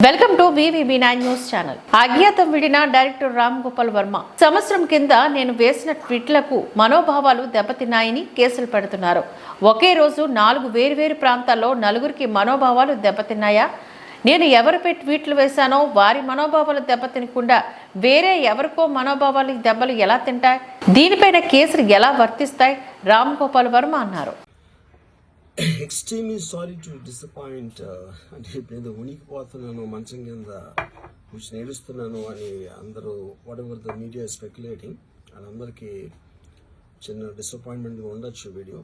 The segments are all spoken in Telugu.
Welcome to VVB9 news channel. అజ్ఞాతం విడిన డైరెక్టర్ రామ్ గోపాల్ వర్మ సంవత్సరం కింద నేను వేసిన ట్వీట్లకు మనోభావాలు దెబ్బతిన్నాయని కేసులు పెడుతున్నారు. ఒకే రోజు 4 వేర్వేరు ప్రాంతాల్లో నలుగురికి మనోభావాలు దెబ్బతిన్నాయా? నేను ఎవరిపై ట్వీట్లు వేశానో వారి మనోభావాలు దెబ్బతినకుండా వేరే ఎవరికో మనోభావాలు దెబ్బలు ఎలా తింటాయి? దీనిపైన కేసులు ఎలా వర్తిస్తాయి? రామ్ గోపాల్ వర్మ అన్నారు. Extremely sorry to disappoint అంటే నేను ఉనికిపోతున్నాను మంచం కింద కూర్చొని ఏడుస్తున్నాను అని అందరూ what ever the media speculating వాళ్ళందరికీ చిన్న డిసప్పాయింట్మెంట్గా ఉండొచ్చు వీడియో.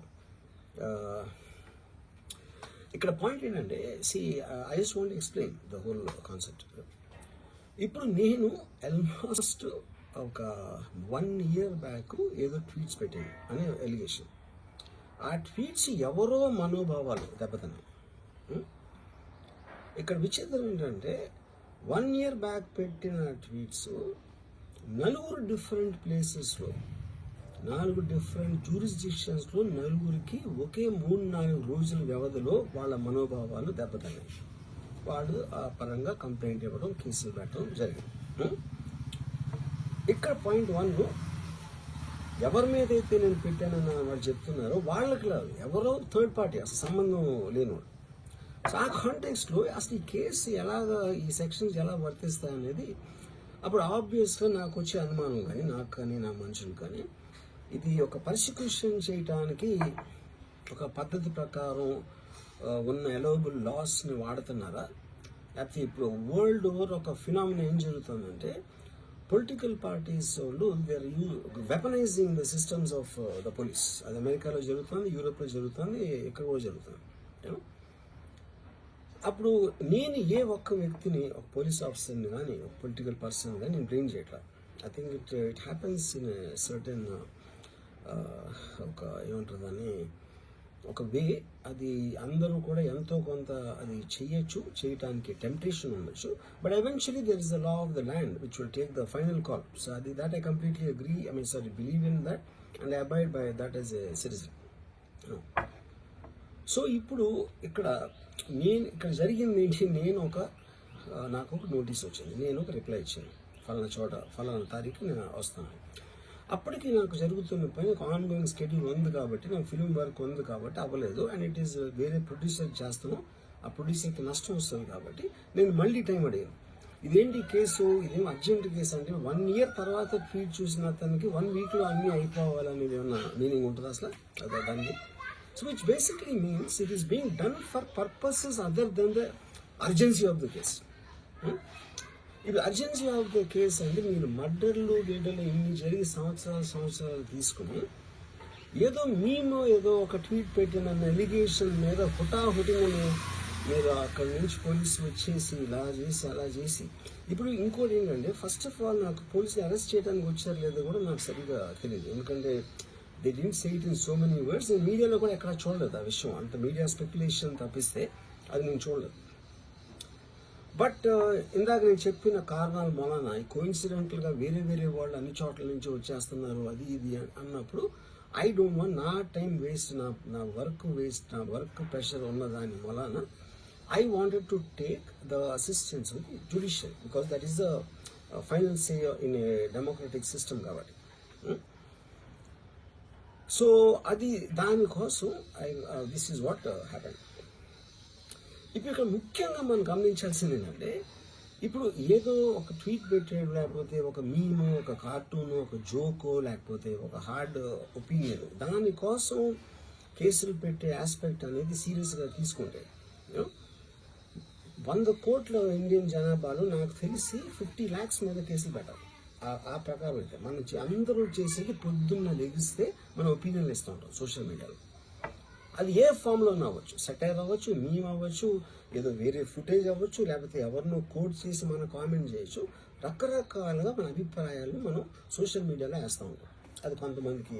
ఇక్కడ పాయింట్ ఏంటంటే I just want explain the whole concept. ఇప్పుడు నేను ఆల్మోస్ట్ ఒక 1 year బ్యాక్ ఏదో ట్వీట్స్ పెట్టాను అనే ఎలిగేషన్. ఆ ట్వీట్స్ ఎవరో మనోభావాలు దెబ్బతిన్నాయి. ఇక్కడ విచిత్రం ఏంటంటే 1 year బ్యాక్ పెట్టిన ట్వీట్స్ 4 డిఫరెంట్ ప్లేసెస్లో 4 డిఫరెంట్ జ్యూరిస్డిక్షన్స్లో నలుగురికి ఒకే 3-4 రోజుల వ్యవధిలో వాళ్ళ మనోభావాలు దెబ్బతిన్నాయి. వాళ్ళు ఆ పరంగా కంప్లైంట్ ఇవ్వడం, కేసులు పెట్టడం జరిగింది. ఇక్కడ పాయింట్ 1, ఎవరి మీద అయితే నేను పెట్టానన్న వాళ్ళు చెప్తున్నారో వాళ్ళకి లేదు, ఎవరో థర్డ్ పార్టీ, అసలు సంబంధం లేనివాడు. సో ఆ కాంటెక్స్ట్లో అసలు ఈ కేసు ఎలాగా, ఈ సెక్షన్స్ ఎలా వర్తిస్తాయి అనేది అప్పుడు ఆబ్వియస్గా నాకు వచ్చే అనుమానం కానీ, నాకు కానీ నా మనుషులు కానీ, ఇది ఒక పర్సిక్యూషన్ చేయటానికి ఒక పద్ధతి ప్రకారం ఉన్న ఎలవబుల్ లాస్ని వాడుతున్నారా, లేకపోతే ఇప్పుడు వరల్డ్ ఓవర్ ఒక ఫినామినా ఏం జరుగుతుందంటే పొలిటికల్ పార్టీస్ వాళ్ళు they are weaponising the systems of the police. అది అమెరికాలో జరుగుతుంది, యూరోప్లో జరుగుతుంది, ఎక్కడ కూడా జరుగుతుంది. అప్పుడు నేను ఏ ఒక్క వ్యక్తిని, ఒక పోలీస్ ఆఫీసర్ని కానీ, ఒక పొలిటికల్ పర్సన్ కానీ నేను బ్లేమ్ చేయట్లా. I think it happens in certain ఒక ఏమంటారు దాన్ని, ఒక వే. అది అందరూ కూడా ఎంతో కొంత అది చేయటానికి టెంప్టేషన్ ఉండొచ్చు. But eventually there is the law of the land which will take the final call. So అది that I completely agree, believe in that and I abide by that as a citizen. సో ఇప్పుడు ఇక్కడ జరిగింది ఏంటి, నాకు ఒక నోటీస్ వచ్చింది, నేను ఒక రిప్లై ఇచ్చాను, ఫలానా చోట ఫలానా తారీఖు నేను వస్తాను. అప్పటికి నాకు జరుగుతున్న పని ఒక ఆన్గోయింగ్ స్కెడ్యూల్ ఉంది కాబట్టి, నాకు ఫిలిం వర్క్ ఉంది కాబట్టి అవ్వలేదు. అండ్ ఇట్ ఈస్ వేరే ప్రొడ్యూసర్ చేస్తాను, ఆ ప్రొడ్యూసర్కి నష్టం వస్తుంది కాబట్టి నేను మళ్ళీ టైం అడిగాను. ఇదేంటి కేసు, ఇదేం అర్జెంట్ కేసు అంటే 1 year తర్వాత ట్వీట్ చూసిన అతనికి 1 weekలో అన్నీ అయిపోవాలనేది ఏమన్నా మీనింగ్ ఉంటుంది అసలు దానికి? So which basically means it is being done for purposes other than the urgency of the case. ఇప్పుడు అర్జెన్సీ ఆఫ్ ద కేసు అంటే మీరు మర్డర్లు ఇన్ని జరిగి సంవత్సరాలు తీసుకుని ఏదో ఏదో ఒక ట్వీట్ పెట్టిన ఎలిగేషన్ మీద హుటాహుటిని మీరు అక్కడి నుంచి పోలీసులు వచ్చేసి ఇలా చేసి అలా చేసి. ఇప్పుడు ఇంకోటి ఏంటంటే, ఫస్ట్ ఆఫ్ ఆల్ నాకు పోలీసులు అరెస్ట్ చేయడానికి వచ్చారు లేదో కూడా నాకు సరిగ్గా తెలియదు, ఎందుకంటే they didn't say it in so many words. నేను మీడియాలో కూడా ఎక్కడ చూడలేదు ఆ విషయం, అంత మీడియా స్పెక్యులేషన్ తప్పిస్తే అది నేను చూడలేదు. బట్ ఇందాక నేను చెప్పిన కారణాల మూలన కోఇన్సిడెంటల్గా వేరే వాళ్ళు అన్ని చోట్ల నుంచి వచ్చేస్తున్నారు అది ఇది అన్నప్పుడు ఐ డోంట్ వాంట్ నా టైం వేస్ట్, నా వర్క్ వేస్ట్, నా వర్క్ ప్రెషర్ ఉన్నదాని మూలన I wanted to take the assistance with judicial, because that is the final say in a democratic system కాబట్టి. సో అది దానికోసం దిస్ ఈజ్ వాట్ హ్యాపెన్. ఇప్పుడు ఇక్కడ ముఖ్యంగా మనం గమనించాల్సింది ఏంటంటే, ఇప్పుడు ఏదో ఒక ట్వీట్ పెట్టాడు, లేకపోతే ఒక మీము, ఒక కార్టూను, ఒక జోకో, లేకపోతే ఒక హార్డ్ ఒపీనియన్, దానికోసం కేసులు పెట్టే ఆస్పెక్ట్ అనేది సీరియస్గా తీసుకుంటే 100 కోట్ల ఇండియన్ జనాభాలో నాకు తెలిసి 50 lakhs మీద కేసులు పెట్టాలి. ఆ ప్రకారం అయితే మనం అందరూ చేసేది పొద్దున్న లెగిస్తే మనం ఒపీనియన్లు ఇస్తూ ఉంటాం సోషల్ మీడియాలో. అది ఏ ఫామ్లో అవ్వచ్చు, సెటైర్ అవ్వచ్చు, మీమ్ అవ్వచ్చు, ఏదో వేరే ఫుటేజ్ అవ్వచ్చు, లేకపోతే ఎవరినో కోడ్ చేసి మనం కామెంట్ చేయొచ్చు. రకరకాలుగా మన అభిప్రాయాలను మనం సోషల్ మీడియాలో వేస్తూ ఉంటాం. అది కొంతమందికి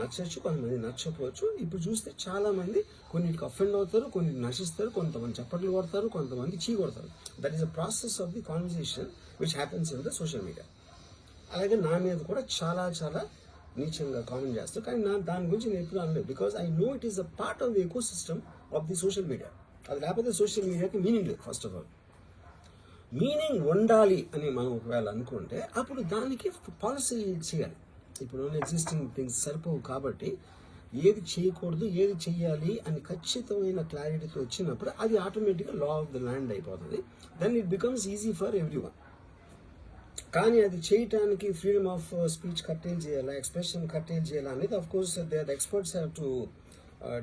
నచ్చచ్చు, కొంతమంది నచ్చకపోవచ్చు. ఇప్పుడు చూస్తే చాలామంది కొన్నిటికి అఫెండ్ అవుతారు, కొన్నిటికి నశిస్తారు, కొంతమంది చప్పట్లు కొడతారు, కొంతమంది చీ కొడతారు. That is the process of the conversation which happens in the social media. అలాగే నా మీద కూడా చాలా నీచంగా కామెంట్ చేస్తారు, కానీ దాని గురించి నేను ఎప్పుడు అనలేదు, because I know it is a part of the eco system of the social media. అది లేకపోతే సోషల్ మీడియాకి మీనింగ్ లేదు ఫస్ట్ ఆఫ్ ఆల్. మీనింగ్ ఉండాలి అని మనం ఒకవేళ అనుకుంటే అప్పుడు దానికి పాలసీ చేయాలి. ఇప్పుడు ఎగ్జిస్టింగ్ థింగ్స్ సరిపోవు కాబట్టి ఏది చేయకూడదు ఏది చెయ్యాలి అని ఖచ్చితమైన క్లారిటీతో వచ్చినప్పుడు అది ఆటోమేటిక్గా లా ఆఫ్ ద ల్యాండ్ అయిపోతుంది. Then it becomes easy for everyone. కానీ అది చేయటానికి ఫ్రీడమ్ ఆఫ్ స్పీచ్ కట్టేల్ చేయాలా, ఎక్స్ప్రెషన్ కట్టేల్ చేయాలా అనేది of course the experts have to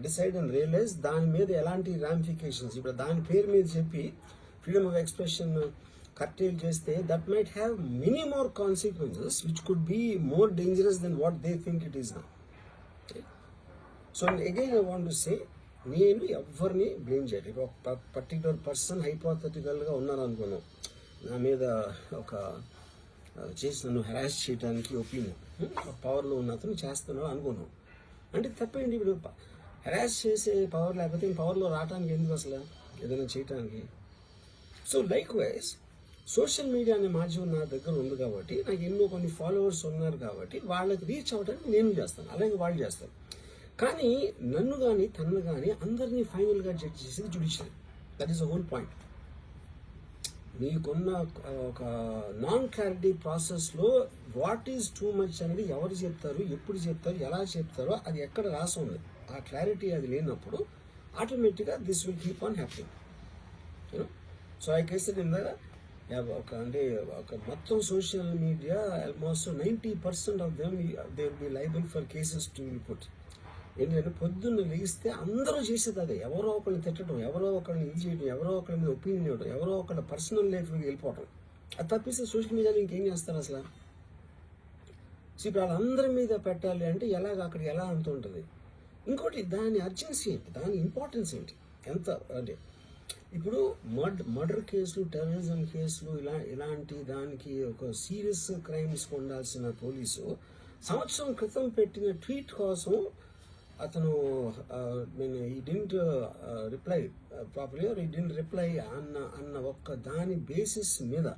decide and realise దాని మీద ఎలాంటి రామిఫికేషన్స్. ఇప్పుడు దాని పేరు మీద చెప్పి ఫ్రీడమ్ ఆఫ్ ఎక్స్ప్రెషన్ కట్టేల్ చేస్తే that might have many more consequences which could be more dangerous than what they think it is now. So again I want to say, నేను ఎవరిని బ్లేమ్ చేయలేదు. ఒక పర్టికులర్ పర్సన్ హైపోథెటికల్గా ఉన్నాను అనుకున్నాను, నా మీద ఒక చేసి నన్ను హెరాస్ చేయడానికి ఒపీనియన్ పవర్లో ఉన్న అతను చేస్తున్నాడు అనుకున్నాం అంటే తప్పేంటి. ఇప్పుడు హెరాస్ చేసే పవర్ లేకపోతే పవర్లో రావడానికి ఎందుకు అసలు ఏదైనా చేయటానికి. So like wise social media అనే మాధ్యమం నా దగ్గర ఉంది కాబట్టి నాకు ఎన్నో కొన్ని ఫాలోవర్స్ ఉన్నారు కాబట్టి వాళ్ళకి రీచ్ అవ్వడానికి నేను చేస్తాను, అలాగే వాళ్ళు చేస్తారు. కానీ నన్ను కానీ తన్ను కానీ అందరినీ ఫైనల్గా జడ్జ్ చేసేది judiciary. That is the whole point. మీకున్న ఒక నాన్ క్లారిటీ ప్రాసెస్లో వాట్ ఈజ్ టూ మచ్ అనేది ఎవరు చెప్తారు, ఎప్పుడు చెప్తారు, ఎలా చెప్తారో అది ఎక్కడ రాసి ఉంది. ఆ క్లారిటీ అది లేనప్పుడు ఆటోమేటిక్గా this will keep on happening. So I case ఒక మొత్తం social media almost 90% of them they will be liable for cases to be put. ఏంటంటే పొద్దున్న లేస్తే అందరూ చేసేది అదే, ఎవరో ఒకరిని తిట్టడం, ఎవరో ఒకరిని ఇది చేయడం, ఎవరో ఒకరి మీద ఒపీనియన్ ఇవ్వడం, ఎవరో ఒకరి పర్సనల్ లైఫ్కి వెళ్ళిపోవడం. అది తప్పిస్తే సోషల్ మీడియాలో ఇంకేం చేస్తారు అసలు. సో ఇప్పుడు వాళ్ళందరి మీద పెట్టాలి అంటే అక్కడికి ఎలా అంత ఉంటుంది. ఇంకోటి దాని అర్జెన్సీ ఏంటి, దాని ఇంపార్టెన్స్ ఏంటి, ఎంత అంటే ఇప్పుడు మర్డర్ కేసులు, టెర్రరిజం కేసులు ఇలాంటి దానికి ఒక సీరియస్ క్రైమ్స్కి ఉండాల్సిన పోలీసు సంవత్సరం క్రితం పెట్టిన ట్వీట్ కోసం అతను he didn't reply properly are he didn't reply అన్న ఒక్క దాని బేసిస్ మీద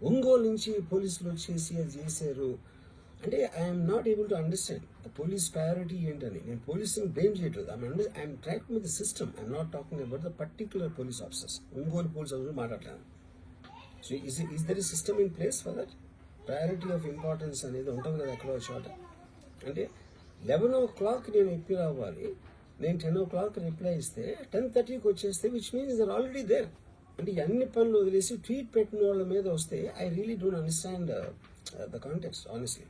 ఒంగోలు నుంచి పోలీసులు వచ్చేసి అది చేశారు అంటే I'm not able to understand the police priority ఏంటని. నేను పోలీసుని బ్లేమ్ చేయట్లేదు, I'm tracking with the system, I'm not talking about the particular police officers. Ongole police officer మాట్లాడలేదు. So is there is system in place for that? Priority of importance అనేది ఉంటుంది కదా ఎక్కడో చోట. అంటే 11 o'clock నేను ఎప్పి రావాలి, నేను 10 o'clock రిప్లై ఇస్తే 10:30కి వచ్చేస్తే which means they're already there. అంటే అన్ని పనులు వదిలేసి ట్వీట్ పెట్టిన వాళ్ళ మీద వస్తే I really don't understand the context honestly.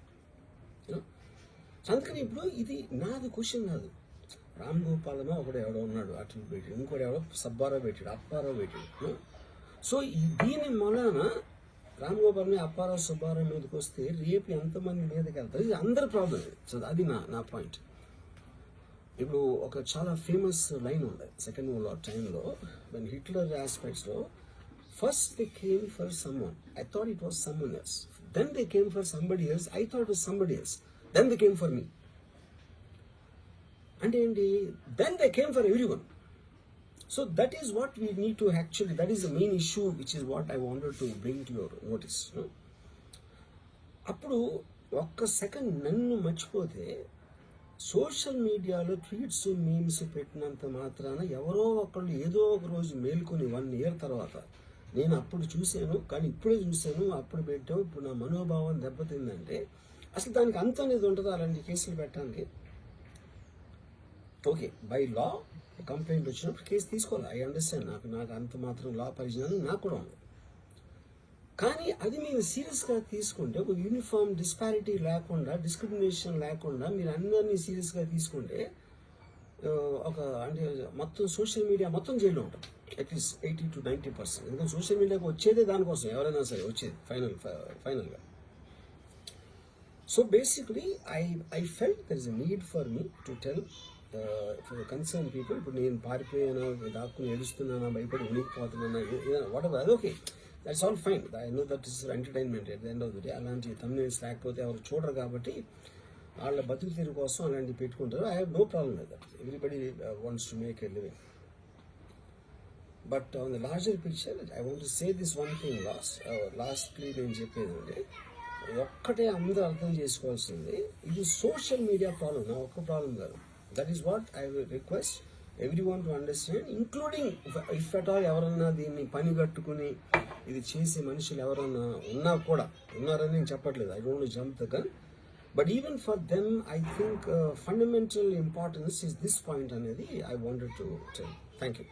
అందుకని ఇప్పుడు ఇది నాది క్వశ్చన్ కాదు. రామ్ గోపాలమో ఒకడు ఎవడో ఉన్నాడు అటు పెట్టి, ఇంకోటి ఎవడో సబ్బారావు పెట్టాడు, అప్పారావు పెట్టాడు. సో దీని మూలాన రామ్ గోపాల్ మీద అప్పారావు సుబ్బారావు మీదకి వస్తే రేపు ఎంతమంది మీదకి వెళ్తారు, ఇది అందరి ప్రాబ్లం. సో అది నా పాయింట్. ఇప్పుడు ఒక చాలా ఫేమస్ లైన్ ఉంది సెకండ్ వరల్డ్ వార్ టైంలో, వెన్ హిట్లర్ ఆస్పెక్ట్స్లో first they came for someone, I thought it was someone else, then they came for somebody else, I thought it was somebody else, then they came for me. అంటే ఏంటి, then they came for everyone. So that is what we need to actually, that is the main issue which is what I wanted to bring to your notice. అప్పుడు ఒక్క సెకండ్ నన్ను మర్చిపోతే సోషల్ మీడియాలో ట్వీట్స్ మీమ్స్ పెట్టినంత మాత్రాన ఎవరో ఒకళ్ళు ఏదో ఒక రోజు మేల్కొని 1 year తర్వాత నేను అప్పుడు చూశాను కానీ ఇప్పుడే చూశాను, అప్పుడు పెట్టావు, ఇప్పుడు నా మనోభావం దెబ్బతిందంటే అసలు దానికి అంత అనేది ఉంటుందా అలాంటి కేసులు పెట్టడానికి? ఓకే, బై లా కంప్లైంట్ వచ్చినప్పుడు కేసు తీసుకోవాలి, ఐ అండర్స్టాండ్. నాకు అంత మాత్రం లా పరిజ్ఞానం నాకు కూడా ఉంది. కానీ అది మీరు సీరియస్గా తీసుకుంటే, ఒక యూనిఫామ్ డిస్పారిటీ లేకుండా, డిస్క్రిమినేషన్ లేకుండా మీరు అందరినీ సీరియస్గా తీసుకుంటే ఒక అంటే మొత్తం సోషల్ మీడియా మొత్తం జైల్లో ఉంటుంది అట్లీస్ట్ 80 to 90%. ఎందుకంటే సోషల్ మీడియాకి వచ్చేదే దానికోసం, ఎవరైనా సరే వచ్చేది ఫైనల్గా. So basically I felt there is a need for me to tell for concern people. ఇప్పుడు నేను పారిపోయానా, దాక్కుని ఏడుస్తున్నానా, భయపడి ఉనికిపోతున్నానా, వాట్ ఎవర్, అది okay, that's all fine. I know that is entertainment at the end of the day. అలాంటి thumbnails లేకపోతే ఎవరు చూడరు కాబట్టి వాళ్ళ బతుకు తీరు కోసం అలాంటివి పెట్టుకుంటారు. I have no problem with that. Everybody wants to make a living. But on the larger picture I want to say this one thing lastly నేను చెప్పేది అంటే, ఒక్కటే అందరూ అర్థం చేసుకోవాల్సింది, ఇది సోషల్ మీడియా ప్రాబ్లం, నా ఒక్క ప్రాబ్లం కాదు. That is what I will request everyone to understand, including if at all ఎవరన్నా దీన్ని పని కట్టుకుని ఇది చేసే మనుషులు ఎవరన్నా ఉన్నా కూడా ఉన్నారని నేను చెప్పట్లేదు. I don't jump the gun, but even for them I think fundamental importance is this point అనేది I wanted to tell. Thank you.